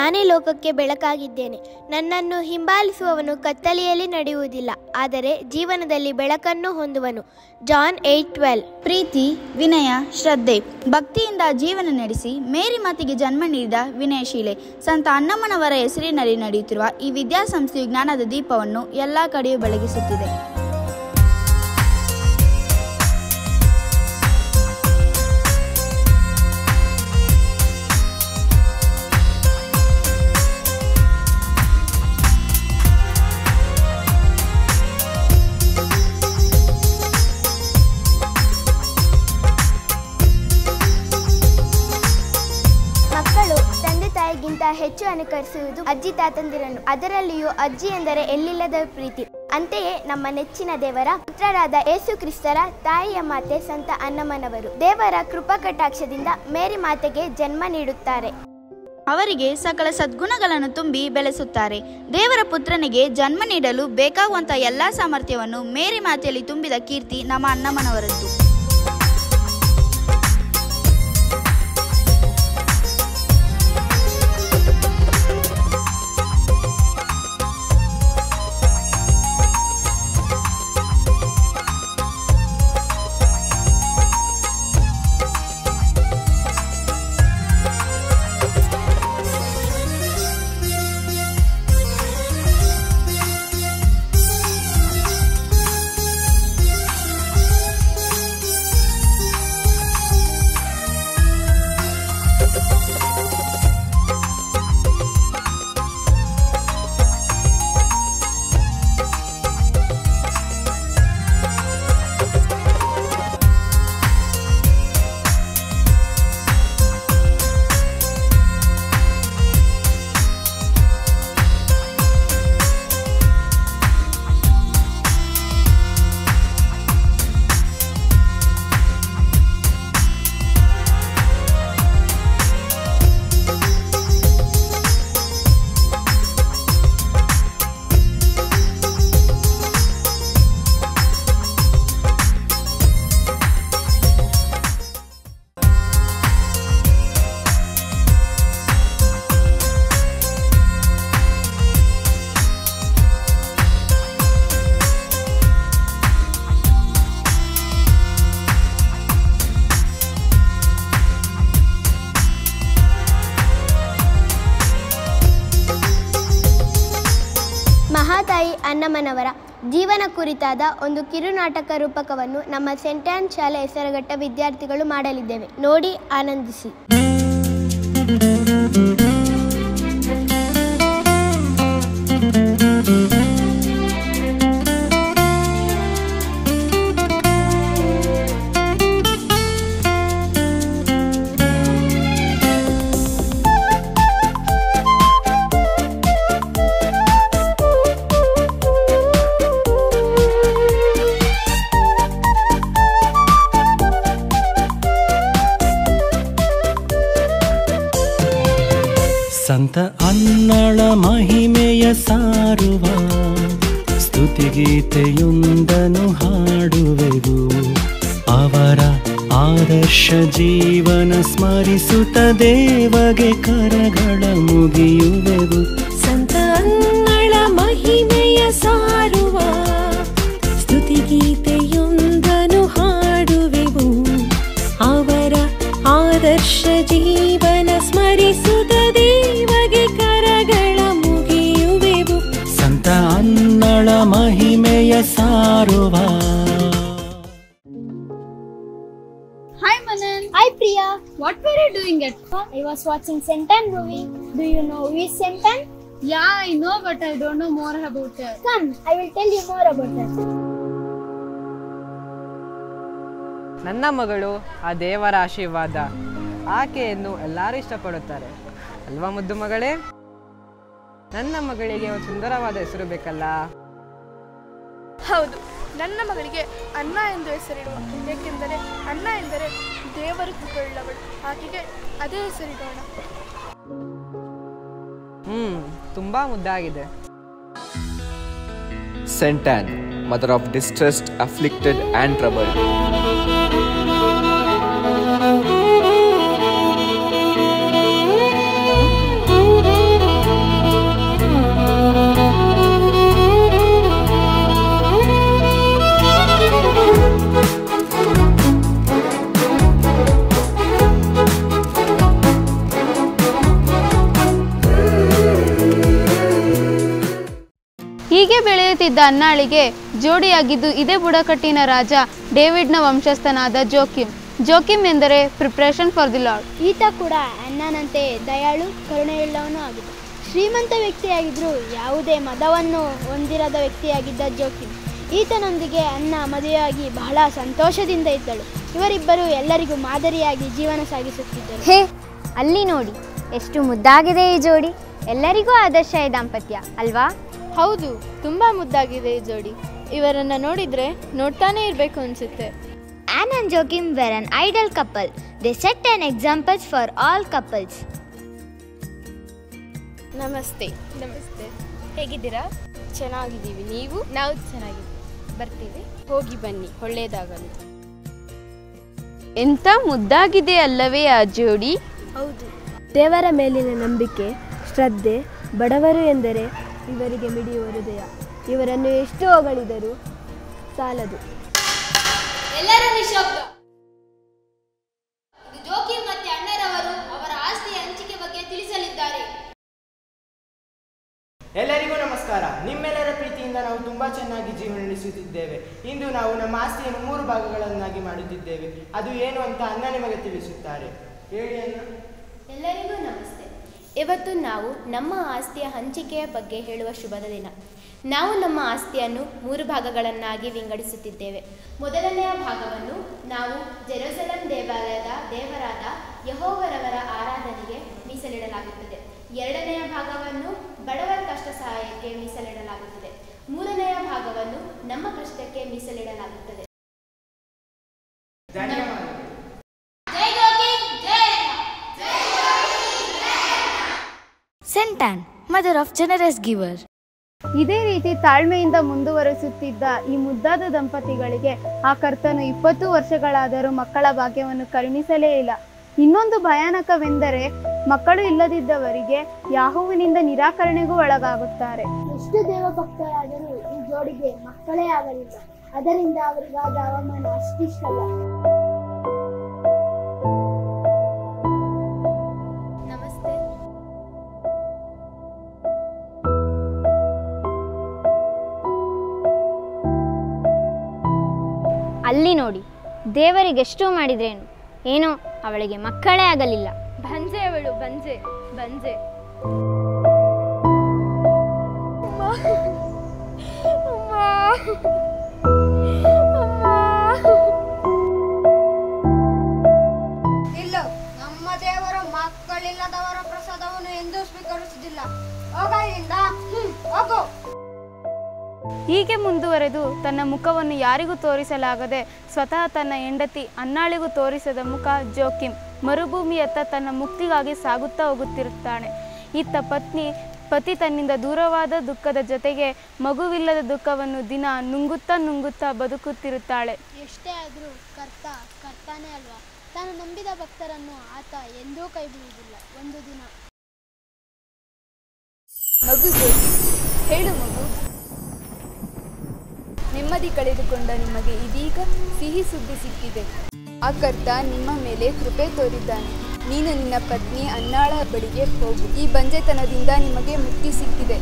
ನಾನೇ ಲೋಕಕ್ಕೆ ಬೆಳಕಾಗಿದ್ದೇನೆ. ನನ್ನನ್ನು ಹಿಂಬಾಲಿಸುವವನು ಕತ್ತಲೆಯಲ್ಲಿ ನಡೆಯುವುದಿಲ್ಲ, ಆದರೆ ಜೀವನದಲ್ಲಿ ಬೆಳಕನ್ನು ಹೊಂದುವನು. ಜಾನ್ 8:12. ಪ್ರೀತಿ, ವಿನಯ, ಶ್ರದ್ಧೆ, ಭಕ್ತಿಯಿಂದ ಜೀವನ ನಡೆಸಿ ಮೇರಿ ಮಾತೆಗೆ ಜನ್ಮ ನೀಡಿದ ವಿನಯಶೀಲೆ ಸಂತ ಅನ್ನಮ್ಮನವರ ಹೆಸರಿನಲ್ಲಿ ನಡೆಯುತ್ತಿರುವ ಈ ವಿದ್ಯಾಸಂಸ್ಥೆಯು ಜ್ಞಾನದ ದೀಪವನ್ನು ಎಲ್ಲ ಕಡೆಯೂ ಬೆಳಗಿಸುತ್ತಿದೆ. ಗಿಂತ ಹೆಚ್ಚು ಅನುಕರಿಸುವುದು ಅಜ್ಜಿ ತಾತಂದಿರನ್ನು, ಅದರಲ್ಲಿಯೂ ಅಜ್ಜಿ ಎಂದರೆ ಎಲ್ಲಿಲ್ಲದ ಪ್ರೀತಿ. ಅಂತೆಯೇ ನಮ್ಮ ನೆಚ್ಚಿನ ದೇವರ ಪುತ್ರರಾದ ಯೇಸು ಕ್ರಿಸ್ತರ ತಾಯಿಯ ಮಾತೆ ಸಂತ ಅನ್ನಮ್ಮನವರು ದೇವರ ಕೃಪಾ ಕಟಾಕ್ಷದಿಂದ ಮೇರಿ ಮಾತೆಗೆ ಜನ್ಮ ನೀಡುತ್ತಾರೆ. ಅವರಿಗೆ ಸಕಲ ಸದ್ಗುಣಗಳನ್ನು ತುಂಬಿ ಬೆಳೆಸುತ್ತಾರೆ. ದೇವರ ಪುತ್ರನಿಗೆ ಜನ್ಮ ನೀಡಲು ಬೇಕಾಗುವಂತಹ ಎಲ್ಲಾ ಸಾಮರ್ಥ್ಯವನ್ನು ಮೇರಿ ಮಾತೆಯಲ್ಲಿ ತುಂಬಿದ ಕೀರ್ತಿ ನಮ್ಮ ಅನ್ನಮ್ಮನವರದ್ದು. ಮಹಾತಾಯಿ ಅನ್ನಮ್ಮನವರ ಜೀವನ ಕುರಿತಾದ ಒಂದು ಕಿರುನಾಟಕ ರೂಪಕವನ್ನು ನಮ್ಮ ಸೆಂಟ್ ಆನ್ ಶಾಲೆ ಹೆಸರುಘಟ್ಟ ವಿದ್ಯಾರ್ಥಿಗಳು ಮಾಡಲಿದ್ದೇವೆ. ನೋಡಿ ಆನಂದಿಸಿ. ಸಂತ ಅನ್ನಳ ಮಹಿಮೆಯ ಸಾರುವ ಸ್ತುತಿಗೀತೆಯೊಂದನ್ನು ಹಾಡುವೆವು. ಅವರ ಆದರ್ಶ ಜೀವನ ಸ್ಮರಿಸುತ್ತ ದೇವಗೆ ಕರಗಳ ಮುಗಿಯುವೆವು. ಸಂತ ಅನ್ನಳ ಮಹಿಮೆಯ ಸಾರುವ ಸ್ತುತಿಗೀತೆಯೊಂದನ್ನು ಹಾಡುವೆವು. ಅವರ ಆದರ್ಶ ಜೀವನ ಸ್ಮರಿಸುತ್ತ ದೇವಗೆ ಕರಗಳ ಮುಗಿಯುವೆವು. ಸಂತ ಅನ್ನಳ ಮಹಿಮೆಯ ಸಾರುವ. Hi Manan. Hi Priya. What were you doing at home? I was watching Saint Anne movie. Do you know who is Saint Anne? Yeah, I know, but I don't know more about her. Come, I will tell you more about her. ನನ್ನ ಮಗಳು ಆ ದೇವರ ಆಶೀರ್ವಾದ. ಆಕೆಯನ್ನು ಎಲ್ಲರೂ ಇಷ್ಟಪಡುತ್ತಾರೆ ಅಲ್ವಾ ಮುದ್ದು ಮಗಳೇ? ನನ್ನ ಮಗಳಿಗೆ ಒಂದು ಸುಂದರವಾದ ಹೆಸರು ಬೇಕಲ್ಲ? ಹೌದು, ನನ್ನ ಮಗಳಿಗೆ ಅನ್ನ ಎಂದು ಹೆಸರಿಡುವ. ಏಕೆಂದರೆ ಅನ್ನ ಎಂದರೆ ದೇವರು ಕೃಪೆಯುಳ್ಳವಳು. ಆಕೆಗೆ ಅದೇ ಹೆಸರಿಡೋಣ. ತುಂಬಾ ಮುದ್ದಾಗಿದೆ. Saint Anne, mother of distressed, afflicted and troubled. ಹೀಗೆ ಬೆಳೆಯುತ್ತಿದ್ದ ಅನ್ನಾಳಿಗೆ ಜೋಡಿಯಾಗಿದ್ದು ಇದೇ ಬುಡಕಟ್ಟಿನ ರಾಜ ಡೇವಿಡ್ನ ವಂಶಸ್ಥನಾದ ಜೋಕಿಮ್. ಜೋಕಿಮ್ ಎಂದರೆ ಪ್ರಿಪ್ರೇಷನ್ ಫಾರ್ ದಿ ಲಾರ್ಡ್. ಈತ ಕೂಡ ಅನ್ನನಂತೆ ದಯಾಳು ಕರುಣೆಯುಳ್ಳವನೂ ಆಗಿದೆ. ಶ್ರೀಮಂತ ವ್ಯಕ್ತಿಯಾಗಿದ್ದರೂ ಯಾವುದೇ ಮದವನ್ನು ಹೊಂದಿರದ ವ್ಯಕ್ತಿಯಾಗಿದ್ದ ಜೋಕಿಮ್. ಈತನೊಂದಿಗೆ ಅನ್ನ ಮದುವೆಯಾಗಿ ಬಹಳ ಸಂತೋಷದಿಂದ ಇದ್ದಳು. ಇವರಿಬ್ಬರು ಎಲ್ಲರಿಗೂ ಮಾದರಿಯಾಗಿ ಜೀವನ ಸಾಗಿಸುತ್ತಿದ್ದರು. ಹೇ, ಅಲ್ಲಿ ನೋಡಿ ಎಷ್ಟು ಮುದ್ದಾಗಿದೆ ಈ ಜೋಡಿ. ಎಲ್ಲರಿಗೂ ಆದರ್ಶ ಈ ದಾಂಪತ್ಯ ಅಲ್ವಾ? ಹೌದು, ತುಂಬ ಮುದ್ದಾಗಿದೆ ಈ ಜೋಡಿ. ಇವರನ್ನು ನೋಡಿದರೆ ನೋಡ್ತಾನೆ ಇರಬೇಕು ಅನಿಸುತ್ತೆ. Anne and Joachim were an ideal couple. They set an example for all couples. ನಮಸ್ತೆ. ನಮಸ್ತೆ. ಹೇಗಿದ್ದೀರಾ? ಚೆನ್ನಾಗಿದ್ದೀವಿ. ನೀವು? ನಾವು ಚೆನ್ನಾಗಿದ್ದೀವಿ. ಬರ್ತೀವಿ. ಹೋಗಿ ಬನ್ನಿ, ಒಳ್ಳೆಯದಾಗಲಿ. ಎಂಥ ಮುದ್ದಾಗಿದೆ ಅಲ್ಲವೇ ಆ ಜೋಡಿ? ಹೌದು. ದೇವರ ಮೇಲಿನ ನಂಬಿಕೆ, ಶ್ರದ್ಧೆ, ಬಡವರು ಎಂದರೆ ಇವರಿಗೆ ಮಿಡಿಯುವ ಹೃದಯ. ಇವರನ್ನು ಎಷ್ಟು ಹೊಗಳಿದರೂ ಸಾಲದು. ಎಲ್ಲರೂ ನಿಶಬ್ದ. ಇದು ಜೋಕಿಮ್ ಮತ್ತೆ ಅಣ್ಣರವರು ಅವರ ಆಸ್ತಿಯ ಹಂಚಿಕೆ ಬಗ್ಗೆ ತಿಳಿಸಲಿದ್ದಾರೆ. ಎಲ್ಲರಿಗೂ ನಮಸ್ಕಾರ. ನಿಮ್ಮೆಲ್ಲರ ಪ್ರೀತಿಯಿಂದ ನಾವು ತುಂಬ ಚೆನ್ನಾಗಿ ಜೀವನ ನಡೆಸುತ್ತಿದ್ದೇವೆ. ಇಂದು ನಾವು ನಮ್ಮ ಆಸ್ತಿಯನ್ನು 3 ಭಾಗಗಳನ್ನಾಗಿ ಮಾಡುತ್ತಿದ್ದೇವೆ. ಅದು ಏನು ಅಂತ ಅಣ್ಣ ನಿಮಗೆ ತಿಳಿಸುತ್ತಾರೆ. ಹೇಳಿ ಅಣ್ಣ. ಎಲ್ಲರಿಗೂ ನಮಸ್ತೆ. ಇವತ್ತು ನಾವು ನಮ್ಮ ಆಸ್ತಿಯ ಹಂಚಿಕೆಯ ಬಗ್ಗೆ ಹೇಳುವ ಶುಭದ ದಿನ. ನಾವು ನಮ್ಮ ಆಸ್ತಿಯನ್ನು 3 ಭಾಗಗಳನ್ನಾಗಿ ವಿಂಗಡಿಸುತ್ತಿದ್ದೇವೆ. ಮೊದಲನೆಯ ಭಾಗವನ್ನು ನಾವು ಜೆರುಸಲೆಮ್ ದೇವಾಲಯದ ದೇವರಾದ ಯೆಹೋವರವರ ಆರಾಧನೆಗೆ ಮೀಸಲಿಡಲಾಗುತ್ತದೆ. ಎರಡನೆಯ ಭಾಗವನ್ನು ಬಡವರ ಕಷ್ಟ ಸಹಾಯಕ್ಕೆ ಮೀಸಲಿಡಲಾಗುತ್ತದೆ. ಮೂರನೆಯ ಭಾಗವನ್ನು ನಮ್ಮ ಕಷ್ಟಕ್ಕೆ ಮೀಸಲಿಡಲಾಗುತ್ತದೆ. Saint Anne, mother of generous giver. ಇದೇ ರೀತಿ ತಾಳ್ಮೆಯಿಂದ ಮುಂದುವರಿಸುತ್ತಿದ್ದ ಈ ಮುದ್ದಾದ ದಂಪತಿಗಳಿಗೆ ಆ ಕರ್ತನು 20 ವರ್ಷಗಳಾದರೂ ಮಕ್ಕಳ ಭಾಗ್ಯವನ್ನು ಕರುಣಿಸಲೇ ಇಲ್ಲ. ಇನ್ನೊಂದು ಭಯಾನಕವೆಂದರೆ ಮಕ್ಕಳು ಇಲ್ಲದಿದ್ದವರಿಗೆ ಯಾಹೋವನಿಂದ ನಿರಾಕರಣೆಗೂ ಒಳಗಾಗುತ್ತಾರೆ. ಎಷ್ಟು ದೇವಭಕ್ತರಾದರೂ ಈ ಜೋಡಿಗೆ ಮಕ್ಕಳೇ ಆಗಲಿಲ್ಲ. ಅದರಿಂದ ಅವರಿಗಾದ ಅವಮಾನ ಅಷ್ಟಿಷ್ಟಲ್ಲ. ನಮಸ್ತೆ. ಅಲ್ಲಿ ನೋಡಿ, ದೇವರಿಗೆಷ್ಟು ಮಾಡಿದ್ರೇನು, ಏನೋ ಅವಳಿಗೆ ಮಕ್ಕಳೇ ಆಗಲಿಲ್ಲ. ಬಂಜೆ ಅವಳು, ಬಂಜೆ ಬಂಜೆ. ಇಲ್ಲ, ನಮ್ಮ ದೇವರು ಮಕ್ಕಳಿಲ್ಲದವರ ಪ್ರಸಾದವನ್ನು ಎಂದೂ ಸ್ವೀಕರಿಸುವುದಿಲ್ಲ. ಹೋಗಲಿಂದ ಹೋಗು. ಹೀಗೆ ಮುಂದುವರೆದು ತನ್ನ ಮುಖವನ್ನು ಯಾರಿಗೂ ತೋರಿಸಲಾಗದೆ ಸ್ವತಃ ತನ್ನ ಹೆಂಡತಿ ಅನ್ನಾಳಿಗೂ ತೋರಿಸದ ಮುಖ ಜೋಕಿಮ್ ಮರುಭೂಮಿಯತ್ತ ತನ್ನ ಮುಕ್ತಿಗಾಗಿ ಸಾಗುತ್ತಾ ಹೋಗುತ್ತಿರುತ್ತಾನೆ. ಇತ್ತ ಪತಿ ತನ್ನಿಂದ ದೂರವಾದ ದುಃಖದ ಜೊತೆಗೆ ಮಗುವಿಲ್ಲದ ದುಃಖವನ್ನು ದಿನ ನುಂಗುತ್ತಾ ಬದುಕುತ್ತಿರುತ್ತಾಳೆ. ಎಷ್ಟೇ ಆದರೂ ಕರ್ತಾನೇ ಅಲ್ವಾ. ತಾನು ನಂಬಿದ ಭಕ್ತರನ್ನು ಆತ ಎಂದೂ ಕೈ ಬಿಡುವುದಿಲ್ಲ. ಒಂದು ದಿನ ಮಗು ಹೇಳು ಮಗು. ನೆಮ್ಮದಿ ಕಳೆದುಕೊಂಡ ನಿಮಗೆ ಇದೀಗ ಸಿಹಿ ಸುದ್ದಿ ಸಿಕ್ಕಿದೆ. ಆ ಕರ್ತ ನಿಮ್ಮ ಮೇಲೆ ಕೃಪೆ ತೋರಿದ್ದಾನೆ. ನೀನು ನಿನ್ನ ಪತ್ನಿ ಅನ್ನಾಳ ಬಳಿಗೆ ಹೋಗು. ಈ ಬಂಜೆತನದಿಂದ ನಿಮಗೆ ಮುಕ್ತಿ ಸಿಕ್ಕಿದೆ.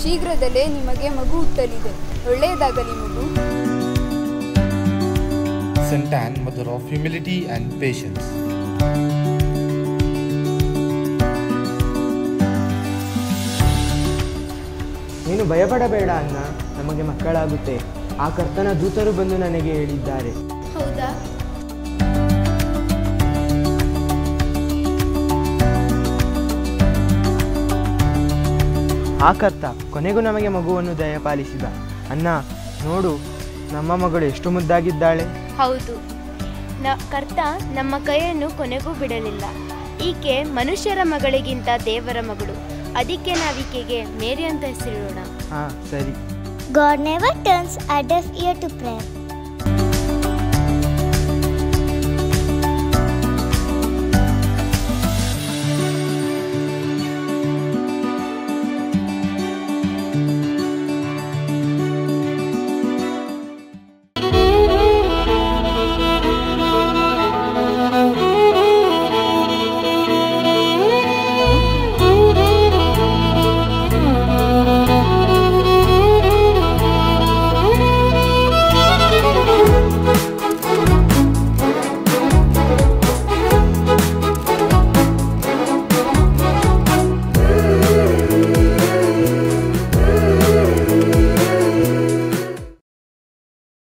ಶೀಘ್ರದಲ್ಲೇ ನಿಮಗೆ ಮಗು ಹುಟ್ಟಲಿದೆ. ಒಳ್ಳೆಯದಾಗಲಿ ಮಗು. Saint Anne, mother of humility and patience. ನೀನು ಭಯಪಡಬೇಡ ಅಣ್ಣ, ನಮಗೆ ಮಕ್ಕಳಾಗುತ್ತೆ. ಆ ಕರ್ತನ ದೂತರು ಬಂದು ನನಗೆ ಹೇಳಿದ್ದಾರೆ. ಹೌದಾ? ಆ ಕರ್ತ ಕೊನೆಗೂ ನಮಗೆ ಮಗುವನ್ನು ದಯಪಾಲಿಸಿದ. ಅಣ್ಣ ನೋಡು, ನಮ್ಮ ಮಗಳು ಎಷ್ಟು ಮುದ್ದಾಗಿದ್ದಾಳೆ. ಹೌದು, ಕರ್ತ ನಮ್ಮ ಕೈಯನ್ನು ಕೊನೆಗೂ ಬಿಡಲಿಲ್ಲ. ಈಕೆ ಮನುಷ್ಯರ ಮಗಳಿಗಿಂತ ದೇವರ ಮಗಳು. ಅದಕ್ಕೆ ನಾವೀಕೆಗೆ ಮೇರಿ ಅಂತ ಹೆಸರಿಡೋಣ. ಹಾ, ಸರಿ. God never turns a deaf ear to prayer.